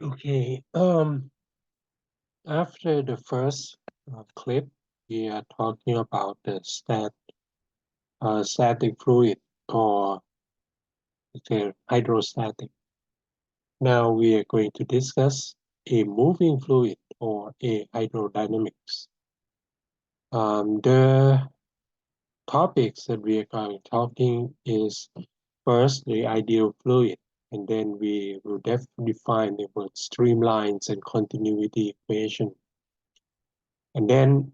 Okay. After the first clip, we are talking about the static fluid or the hydrostatic. Now we are going to discuss a moving fluid or a hydrodynamics. The topics that we are going to talking is first the ideal fluid, and then we will define the word streamlines and continuity equation. And then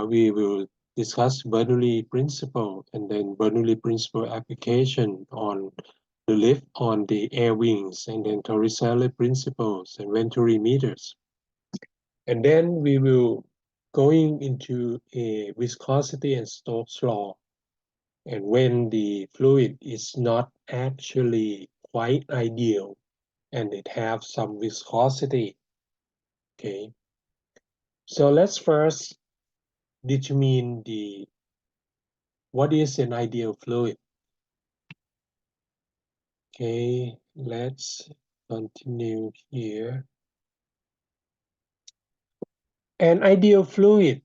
we will discuss Bernoulli principle and then Bernoulli principle application on the lift on the air wings and then Torricelli principles and Venturi meters. And then we will going into a viscosity and Stokes law, and when the fluid is not actually quite ideal and it have some viscosity. Okay, so let's first determine what is an ideal fluid. Okay, let's continue here. An ideal fluid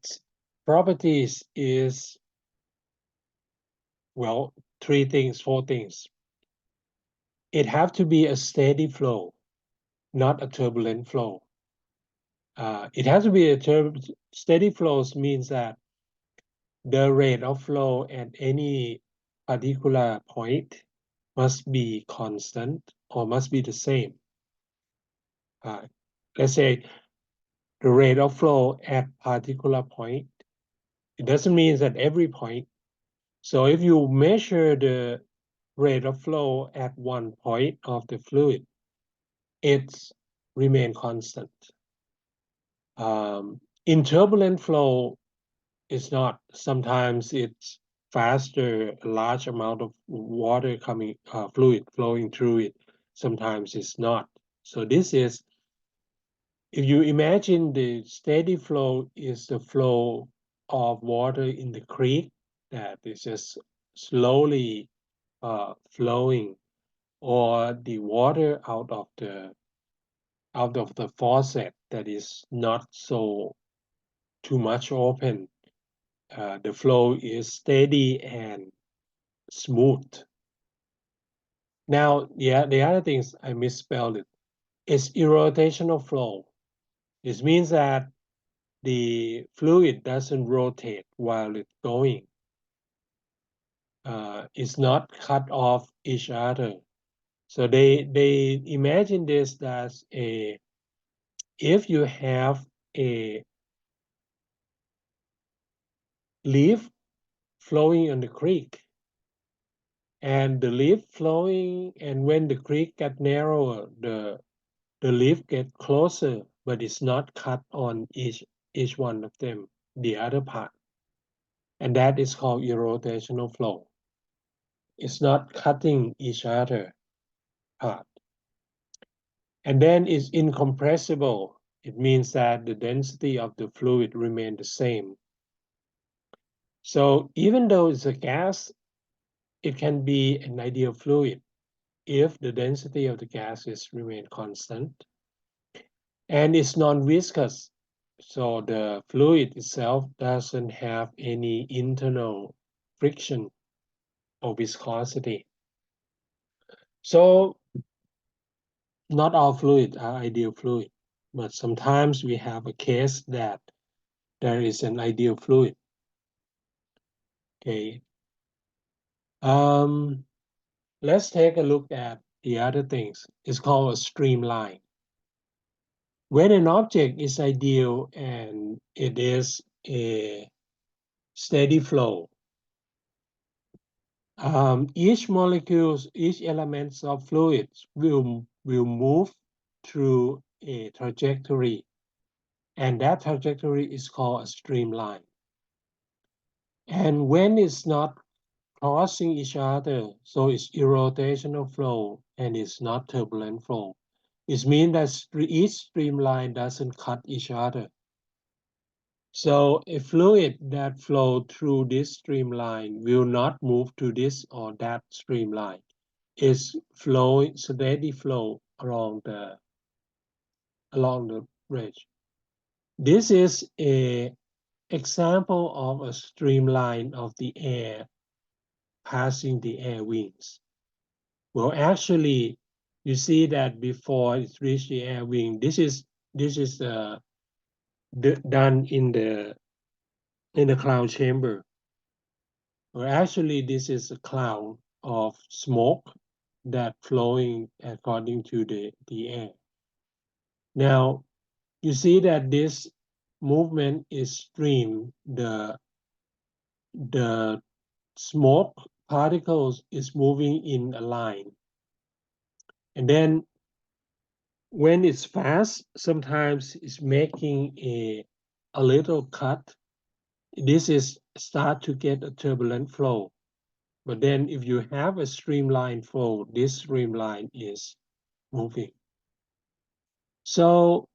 properties is, well, four things. It have to be a steady flow, not a turbulent flow. It has to be a steady flows means that the rate of flow at any particular point must be constant or must be the same. Let's say the rate of flow at particular point. It doesn't mean that every point. So if you measure the rate of flow at one point of the fluid, it's remain constant. In turbulent flow, it's not. Sometimes it's faster, a large amount of water coming, fluid flowing through it. Sometimes it's not. So this is, if you imagine the steady flow is the flow of water in the creek that is just slowly flowing, or the water out of the faucet that is not so too much open. The flow is steady and smooth. Now, yeah, the other things I misspelled it. It's irrotational flow. This means that the fluid doesn't rotate while it's going. It's not cut off each other. So they imagine this as if you have a leaf flowing in the creek, and the leaf flowing, and when the creek get narrower, the leaf get closer, but it's not cut on each one of them, the other part. And that is called irrotational flow. It's not cutting each other part. And then it's incompressible. It means that the density of the fluid remain the same. So even though it's a gas, it can be an ideal fluid if the density of the gases remain constant. And it's non-viscous. So the fluid itself doesn't have any internal friction or viscosity. So not all fluids are ideal fluid, but sometimes we have a case that there is an ideal fluid. Okay. Let's take a look at the other things. It's called a streamline. When an object is ideal and it is a steady flow, each molecules, each elements of fluids will move through a trajectory, and that trajectory is called a streamline. And when it's not crossing each other, so it's irrotational flow and it's not turbulent flow. It means that each streamline doesn't cut each other. So a fluid that flows through this streamline will not move to this or that streamline. It's flowing, steady flow along along the bridge. This is an example of a streamline of the air passing the air wings. Well, actually, you see that before it reaches the air wing, this is done in the cloud chamber. Well, actually, this is a cloud of smoke that flowing according to the air. Now, you see that this movement is stream. The smoke particles is moving in a line. And then when it's fast, sometimes it's making a little cut. This is start to get a turbulent flow. But then if you have a streamline flow, this streamline is moving. So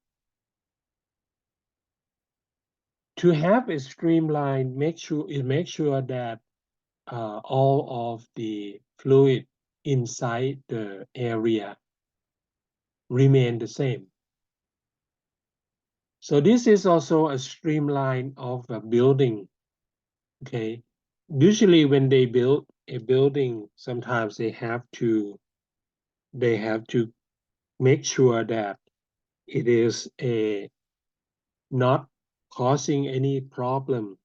to have a streamline, make sure that all of the fluid inside the area remain the same. So this is also a streamline of a building. Okay, usually when they build a building, sometimes they have to make sure that it is not causing any problem.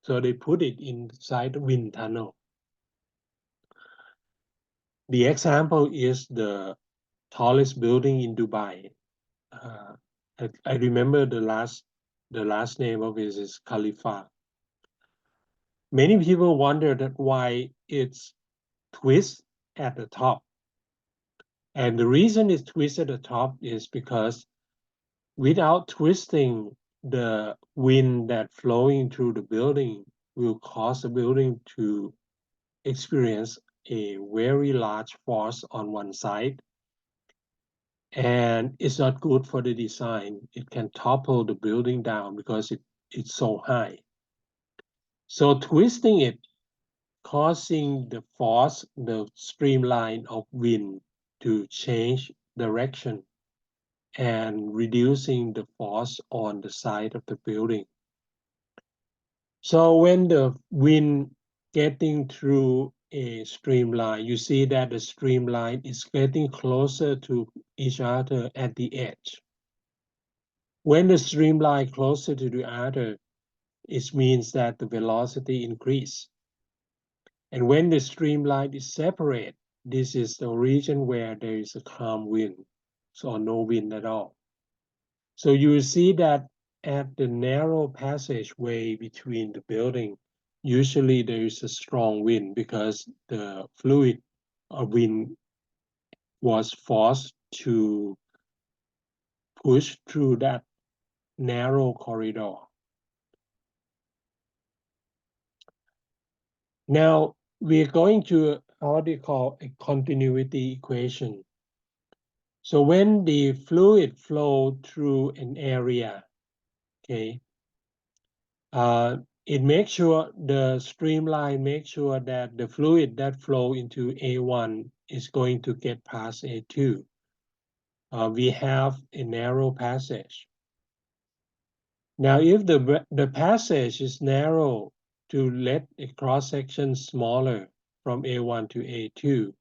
So they put it inside the wind tunnel. The example is the tallest building in Dubai. I remember the last name of it is Khalifa. Many people wonder that why it's twist at the top. And the reason it's twist at the top is because without twisting, the wind that flowing through the building will cause the building to experience a very large force on one side. And it's not good for the design. It can topple the building down because it's so high. So twisting it, causing the force, the streamline of wind to change direction and reducing the force on the side of the building. So when the wind getting through a streamline, you see that the streamline is getting closer to each other at the edge. When the streamline closer to the other, it means that the velocity increase. And when the streamline is separate, this is the region where there is a calm wind, so no wind at all. So you see that at the narrow passageway between the building, usually there is a strong wind because the fluid or wind was forced to push through that narrow corridor. Now we're going to what they call a continuity equation. So when the fluid flow through an area, okay, it makes sure the streamline makes sure that the fluid that flow into A1 is going to get past A2. We have a narrow passage. Now, if the passage is narrow to let a cross section smaller from A1 to A2,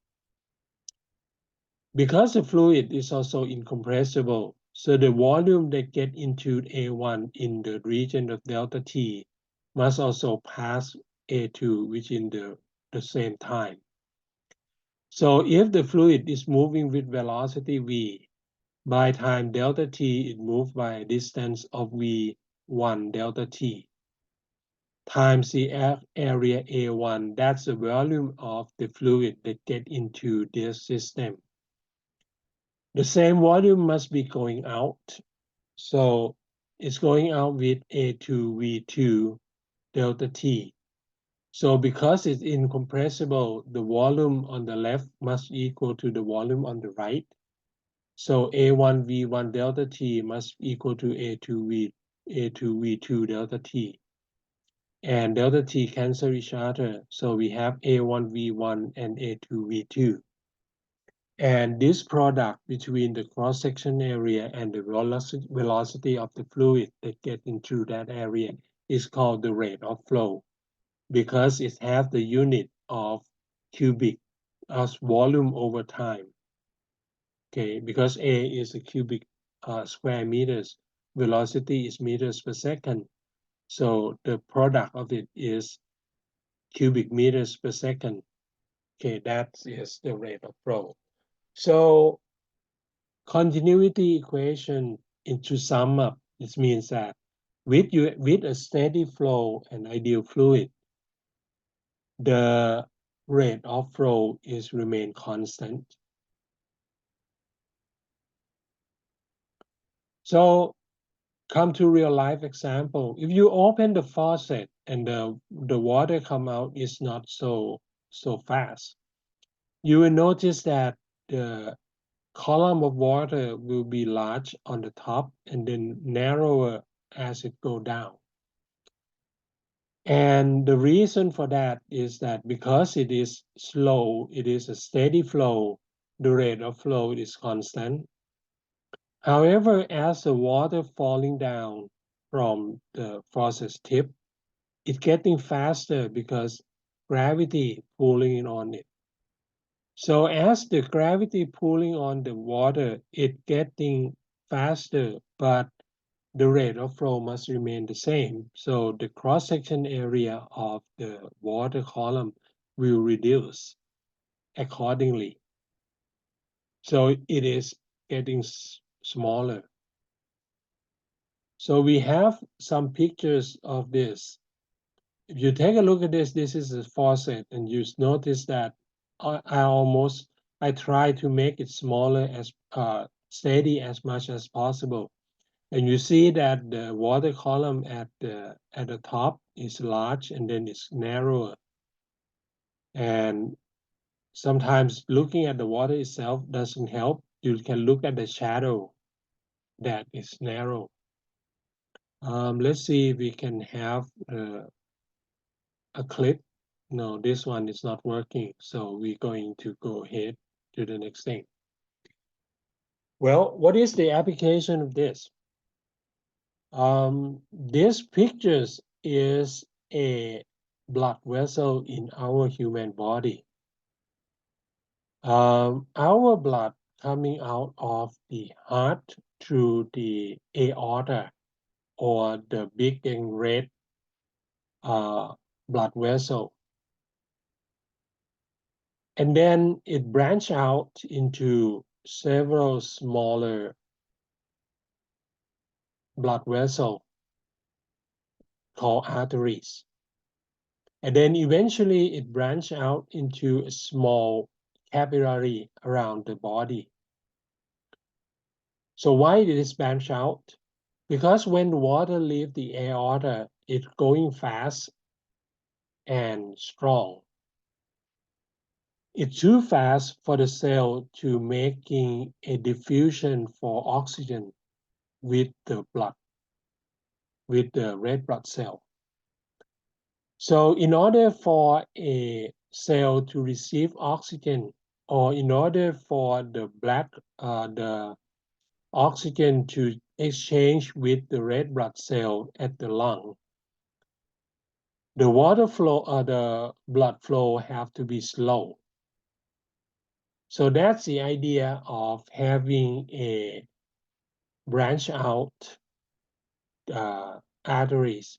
because the fluid is also incompressible, so the volume that get into A1 in the region of delta T must also pass A2 within the same time. So if the fluid is moving with velocity V, by time delta T it moves by a distance of V1 delta T times the area A1, that's the volume of the fluid that get into this system. The same volume must be going out. So it's going out with A2 V2 delta T. So because it's incompressible, the volume on the left must equal to the volume on the right. So A1 V1 delta T must equal to A2 V2 delta T. And delta T cancel each other. So we have A1 V1 and A2 V2. And this product between the cross-section area and the velocity of the fluid that get into that area is called the rate of flow, because it has the unit of cubic as volume over time. Okay, because A is a cubic square meters, velocity is meters per second. So the product of it is cubic meters per second. Okay, that is the rate of flow. So continuity equation, to sum up, this means that with a steady flow and ideal fluid, the rate of flow is remain constant. So come to real life example. If you open the faucet and the water come out is not so fast, you will notice that the column of water will be large on the top and then narrower as it go down. And the reason for that is that because it is slow, it is a steady flow, the rate of flow is constant. However, as the water falling down from the faucet tip, it's getting faster because gravity pulling on it. So as the gravity pulling on the water, it getting faster, but the rate of flow must remain the same. So the cross-section area of the water column will reduce accordingly. So it is getting smaller. So we have some pictures of this. If you take a look at this, this is a faucet, and you notice that I try to make it smaller as steady as much as possible. And you see that the water column at the top is large and then it's narrower. And sometimes looking at the water itself doesn't help. You can look at the shadow that is narrow. Let's see if we can have a clip. No, this one is not working. So we're going to go ahead to the next thing. Well, what is the application of this? This pictures is a blood vessel in our human body. Our blood coming out of the heart through the aorta or the big and red blood vessel. And then it branch out into several smaller blood vessels called arteries. And then eventually it branched out into a small capillary around the body. So why did it branch out? Because when water leaves the aorta, it's going fast and strong. It's too fast for the cell to making a diffusion for oxygen with the blood, with the red blood cell. So in order for a cell to receive oxygen, or in order for the oxygen to exchange with the red blood cell at the lung, the water flow or the blood flow have to be slow. So that's the idea of having a branch out arteries,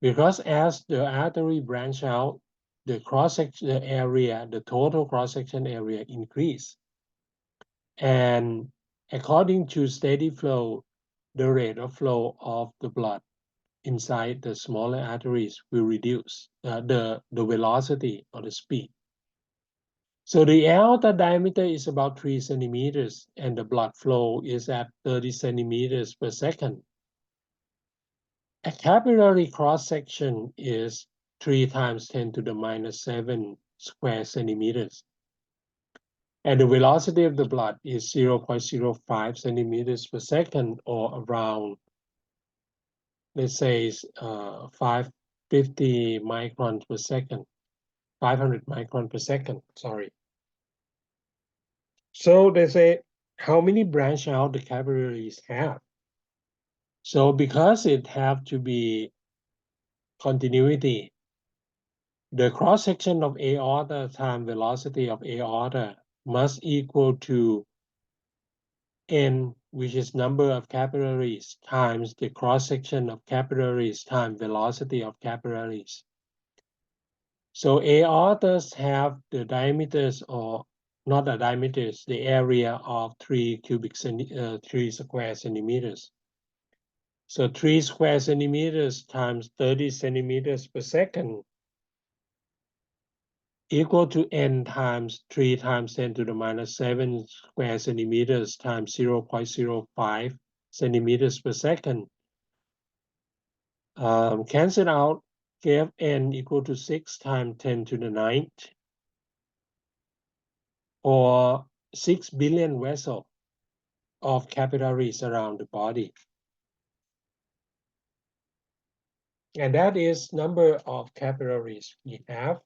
because as the artery branch out, the cross-section area, the total cross-section area increase. And according to steady flow, the rate of flow of the blood inside the smaller arteries will reduce the velocity or the speed. So the aorta diameter is about 3 centimeters and the blood flow is at 30 centimeters per second. A capillary cross-section is 3 times 10 to the minus 7 square centimeters. And the velocity of the blood is 0.05 centimeters per second, or around, let's say, 550 microns per second, 500 microns per second, sorry. So they say, how many branch out the capillaries have? So because it have to be continuity, the cross section of aorta times velocity of aorta must equal to n, which is number of capillaries, times the cross section of capillaries times velocity of capillaries. So aortas have the diameters, or not the diameters, the area of 3 square centimeters. So 3 square centimeters times 30 centimeters per second equal to n times 3 times 10 to the minus 7 square centimeters times 0.05 centimeters per second. Cancel out, give n equal to 6 times 10 to the 9th, or 6 billion vessels of capillaries around the body. And that is number of capillaries we have.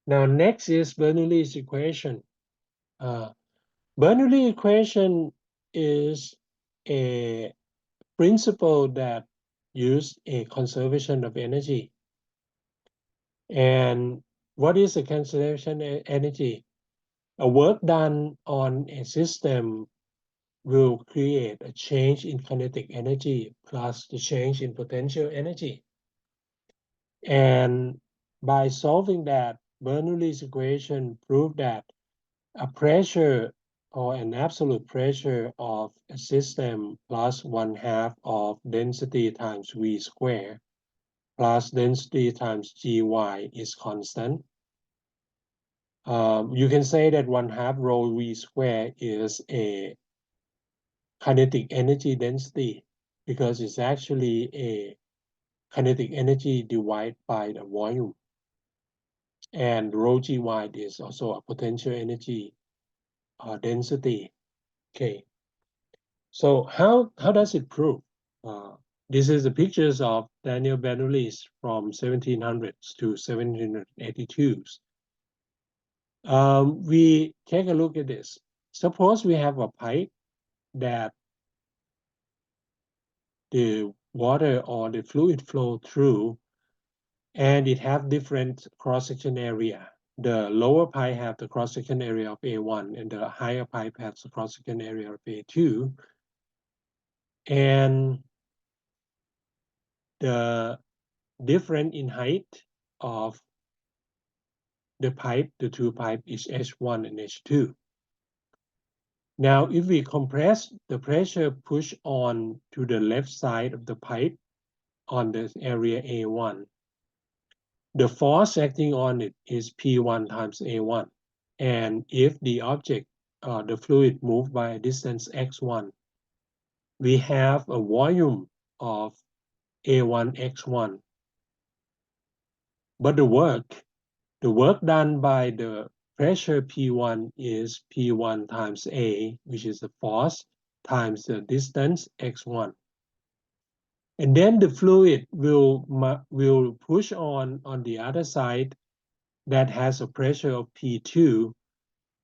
Now, next is Bernoulli's equation. Bernoulli equation is a principle that uses a conservation of energy. And what is a conservation energy? A work done on a system will create a change in kinetic energy plus the change in potential energy. And by solving that, Bernoulli's equation proved that a pressure or an absolute pressure of a system plus 1/2 of density times V squared plus density times Gy is constant. You can say that 1/2 rho V squared is a kinetic energy density because it's actually a kinetic energy divided by the volume. And rho Gy is also a potential energy density. Okay. So how does it prove? This is the pictures of Daniel Bernoulli from 1700s to 1782s. We take a look at this. Suppose we have a pipe that the water or the fluid flow through, and it have different cross-section area. The lower pipe have the cross-section area of A1, and the higher pipe has the cross-section area of A2. And the difference in height of the pipe, the two pipe is H1 and H2. Now, if we compress the pressure push on to the left side of the pipe on the area A1, the force acting on it is P1 times A1. And if the object, the fluid moved by a distance x1, we have a volume of A1 x1. But the work done by the pressure P1 is P1 times A, which is the force, times the distance x1. And then the fluid will push on the other side that has a pressure of P2.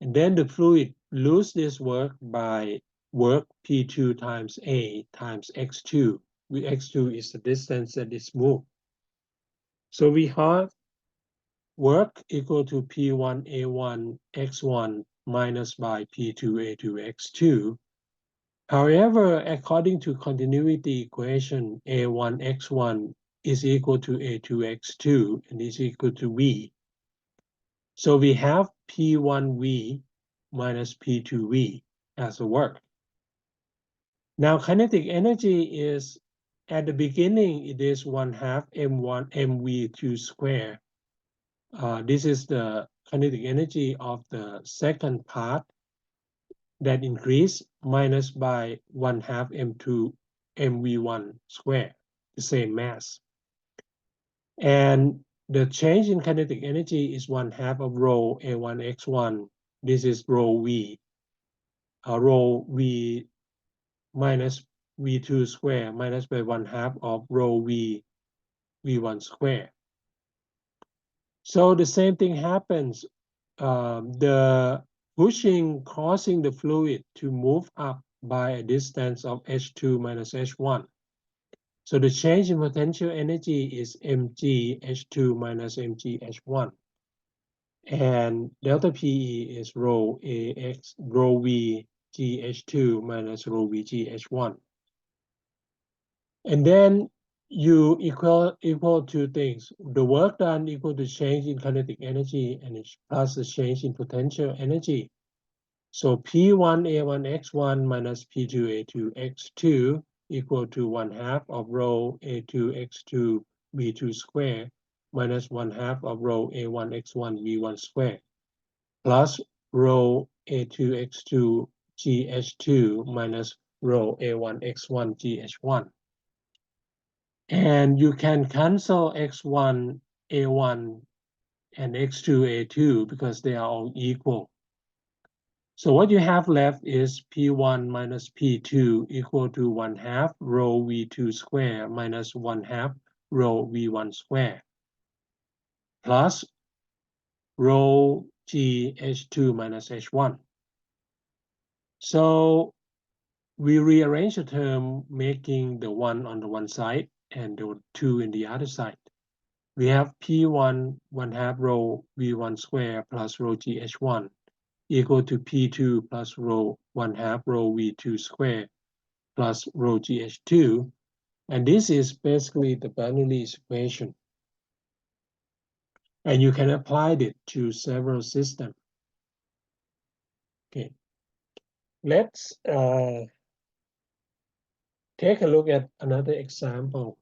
And then the fluid lose this work by work P2 times A times x2. X2 is the distance that is moved. So we have work equal to P1 A1 x1 minus by P2 A2 x2. However, according to continuity equation, A1 x1 is equal to A2 x2 and is equal to V. So we have P1V minus P2V as a work. Now kinetic energy is, at the beginning, it is 1/2 M1 MV2 square. This is the kinetic energy of the second part that increase minus by 1/2 M2 MV1 square, the same mass. And the change in kinetic energy is 1/2 of rho A1 x1. This is rho V. Rho V minus V2 square minus by 1/2 of rho V1 square. So the same thing happens. The pushing causing the fluid to move up by a distance of h2 minus h1. So the change in potential energy is mg h2 minus mg h1. And delta PE is rho AX, rho V GH2 minus rho V GH1. And then you equal two things. The work done equal to change in kinetic energy and plus the change in potential energy. So P1 A1 X1 minus P2 A2 X2 equal to 1/2 of rho A2 X2 V2 square minus 1/2 of rho A1 X1 V1 square plus rho A2 X2 GH2 minus rho A1 X1 GH1. And you can cancel X1 A1 and X2 A2 because they are all equal. So what you have left is P1 minus P2 equal to 1/2 rho V2 square minus 1/2 rho V1 square plus rho G H2 minus H1. So we rearrange the term, making the 1 on the one side and the 2 in the other side. We have P1 1/2 rho V1 square plus rho GH1 equal to P2 plus rho 1/2 rho V2 square plus rho GH2. And this is basically the Bernoulli's equation. And you can apply it to several systems. Okay. Let's take a look at another example.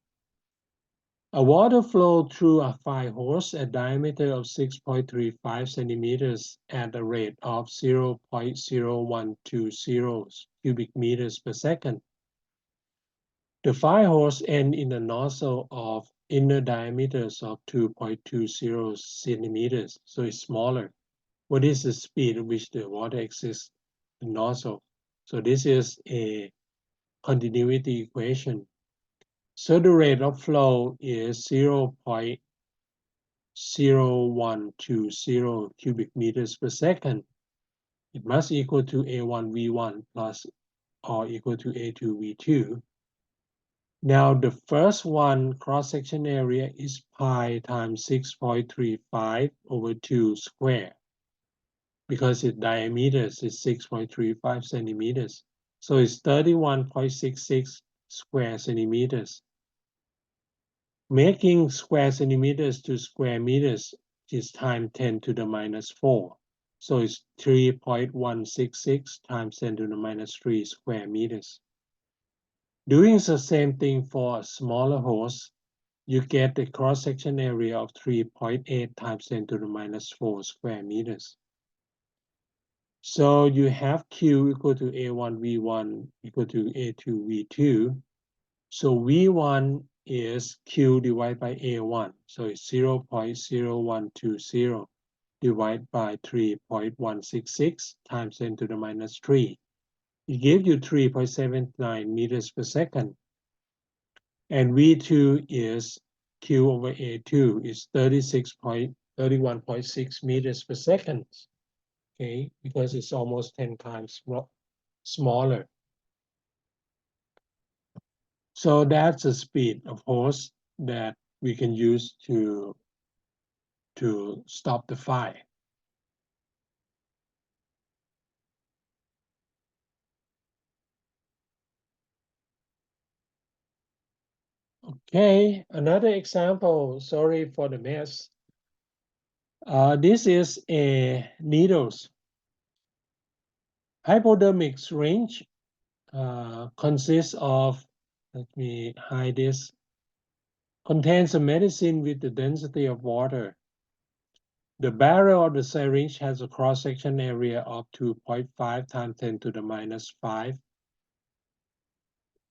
A water flow through a fire hose at diameter of 6.35 centimeters at a rate of 0.0120 cubic meters per second. The fire hose ends in a nozzle of inner diameters of 2.20 centimeters, so it's smaller. What is the speed at which the water exits the nozzle? So this is a continuity equation. So the rate of flow is 0.0120 cubic meters per second. It must equal to A1 V1 plus or equal to A2 V2. Now the first one, cross-section area, is pi times 6.35 over 2 square because its diameter is 6.35 centimeters. So it's 31.66 square centimeters. Making square centimeters to square meters is times 10 to the minus 4. So it's 3.166 times 10 to the minus 3 square meters. Doing the same thing for a smaller hose, you get the cross-section area of 3.8 times 10 to the minus 4 square meters. So you have Q equal to A1 V1 equal to A2 V2. So V1 is Q divided by A1. So it's 0.0120 divided by 3.166 times 10 to the minus 3. It gives you 3.79 meters per second. And V2 is Q over A2 is 31.6 meters per second. Okay, because it's almost 10 times smaller. So that's the speed of hose that we can use to stop the fire. Okay, another example, sorry for the mess. This is a needles. Hypodermic syringe consists of, let me hide this, contains a medicine with the density of water. The barrel of the syringe has a cross-section area of 2.5 times 10 to the minus 5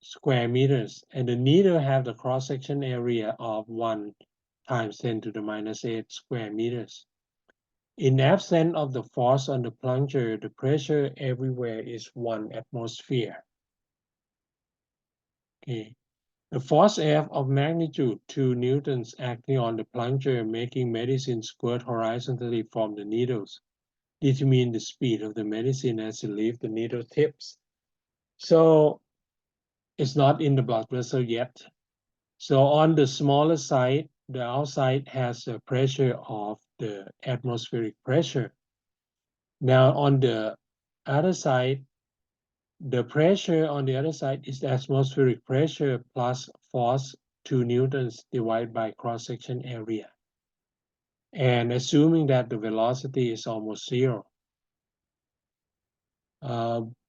square meters, and the needle have the cross-section area of 1 times 10 to the minus 8 square meters. In absence of the force on the plunger, the pressure everywhere is 1 atmosphere. Okay. The force F of magnitude 2 newtons acting on the plunger, making medicine squirt horizontally from the needles, determine the speed of the medicine as it leaves the needle tips. So it's not in the blood vessel yet. So on the smaller side, the outside has a pressure of the atmospheric pressure. Now on the other side, the pressure on the other side is the atmospheric pressure plus force 2 newtons divided by cross-section area. And assuming that the velocity is almost zero,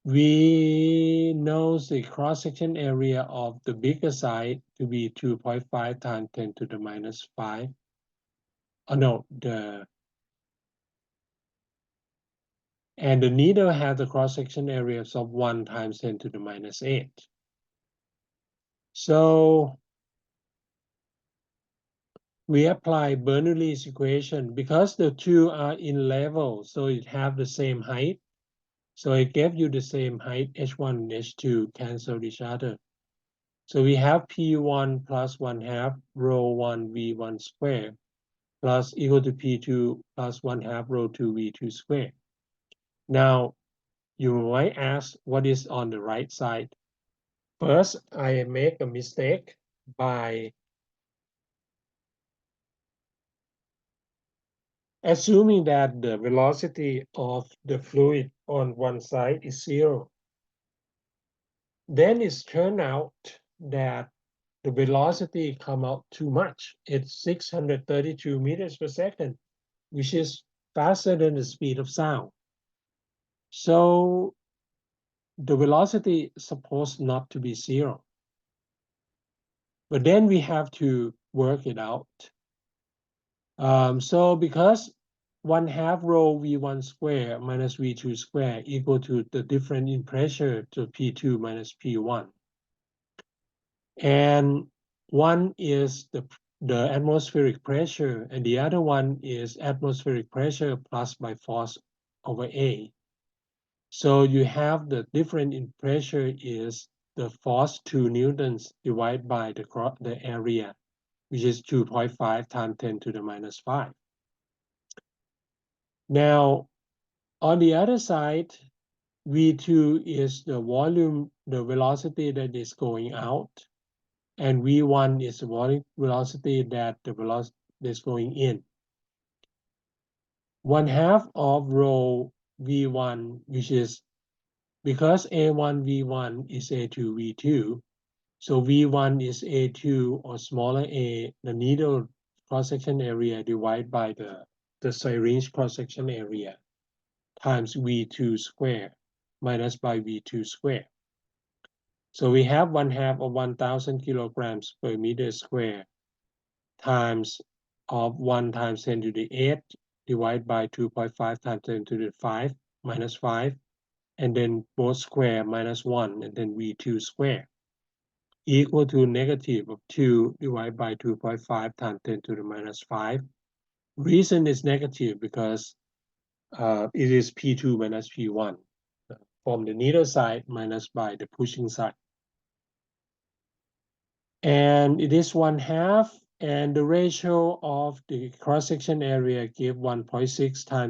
we know the cross-section area of the bigger side to be 2.5 times 10 to the minus 5. Oh no, and the needle has the cross-section areas of 1 times 10 to the minus 8. So we apply Bernoulli's equation because the two are in level, so it have the same height. So it gave you the same height, h1 and h2 cancel each other. So we have p1 plus 1/2 rho 1 v1 squared plus equal to p2 plus 1/2 rho 2 v2 squared. Now, you might ask what is on the right side. First, I make a mistake by assuming that the velocity of the fluid on one side is zero. Then it's turned out that the velocity come out too much. It's 632 meters per second, which is faster than the speed of sound. So the velocity is supposed not to be zero. But then we have to work it out. So because 1/2 rho v1 square minus v2 square equal to the difference in pressure to p2 minus p1. And one is the atmospheric pressure, and the other one is atmospheric pressure plus by force over A. So you have the difference in pressure is the force 2 newtons divided by the area, which is 2.5 times 10 to the minus 5. Now, on the other side, V2 is the volume, the velocity that is going out, and V1 is the velocity that is going in. 1/2 of rho V1, which is because A1 V1 is A2 V2, so V1 is A2 or smaller a, the needle cross-section area divided by the syringe cross-section area times V2 squared minus by V2 squared. So we have 1/2 of 1,000 kilograms per meter square times of 1 times 10 to the 8 divided by 2.5 times 10 to the 5 minus 5, and then both square minus 1, and then V2 square equal to negative of 2 divided by 2.5 times 10 to the minus 5. Reason is negative because it is P2 minus P1 from the needle side minus by the pushing side. And it is 1/2, and the ratio of the cross-section area give 1.6 times